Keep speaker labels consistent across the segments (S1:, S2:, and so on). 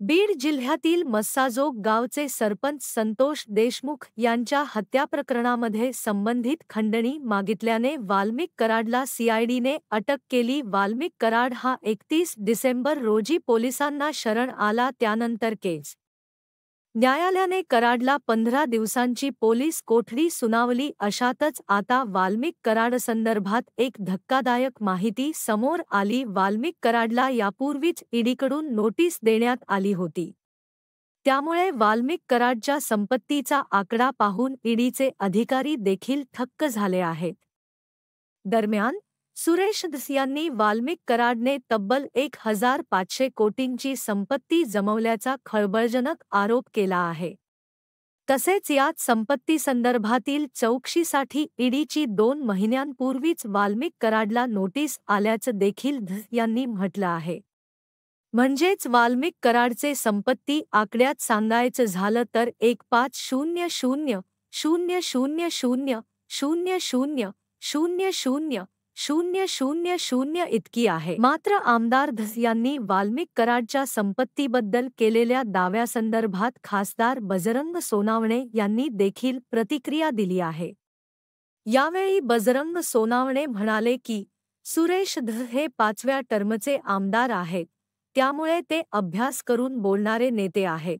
S1: बीड जिल्ह्यातील मस्साजोग गावचे सरपंच संतोष देशमुख यांच्या हत्याप्रकरणामध्ये संबंधित खंडणी मागितल्याने वाल्मिक कराडला सीआयडीने अटक केली. वाल्मिक कराड हा 31 डिसेंबर रोजी पोलिसांना शरण आला. त्यानंतर केस न्यायालयाने कराडला 15 दिवसांची पोलीस कोठडी सुनावली. अशातच आता वाल्मिक कराडसंदर्भात एक धक्कादायक माहिती समोर आली. वाल्मिक कराडला यापूर्वीच ईडीकडून नोटीस देण्यात आली होती. त्यामुळे वाल्मिक कराडच्या संपत्तीचा आकडा पाहून ईडीचे अधिकारी देखील थक्क झाले आहेत. दरम्यान सुरेश धस यांनी वाल्मिक कराडने तब्बल 1,500 कोटींची संपत्ती जमवल्याचा खळबळजनक आरोप केला आहे. तसेच यात संपत्तीसंदर्भातील चौकशीसाठी ईडीची 2 महिन्यांपूर्वीच वाल्मिक कराडला नोटीस आल्याचं देखील धस यांनी म्हटलं आहे. म्हणजेच वाल्मिक कराडचे संपत्ती आकड्यात सांगायचं झालं तर 1,500,000,000,000,000,000 इतकी आहे. मात्र आमदार धस यांनी वाल्मिक कराडच्या संपत्तीबद्दल केलेल्या दाव्यासंदर्भात खासदार बजरंग सोनावणे यांनी देखील प्रतिक्रिया दिली आहे. यावेळी बजरंग सोनावणे म्हणाले की सुरेश धस हे 5व्या टर्मचे आमदार आहेत, त्यामुळे ते अभ्यास करून बोलणारे नेते आहेत.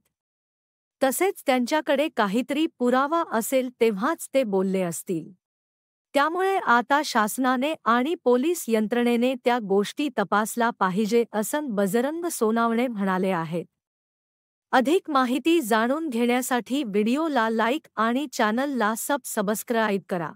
S1: तसेच त्यांच्याकडे काहीतरी पुरावा असेल तेव्हाच ते बोलले असतील. त्यामुळे आता शासनाने आणि पोलीस यंत्रणेने त्या गोष्टी तपासला पाहिजे असं बजरंग सोनावणे म्हणाले आहेत. अधिक माहिती जाणून घेण्यासाठी व्हिडिओला लाईक आणि चॅनलला सबस्क्राईब करा.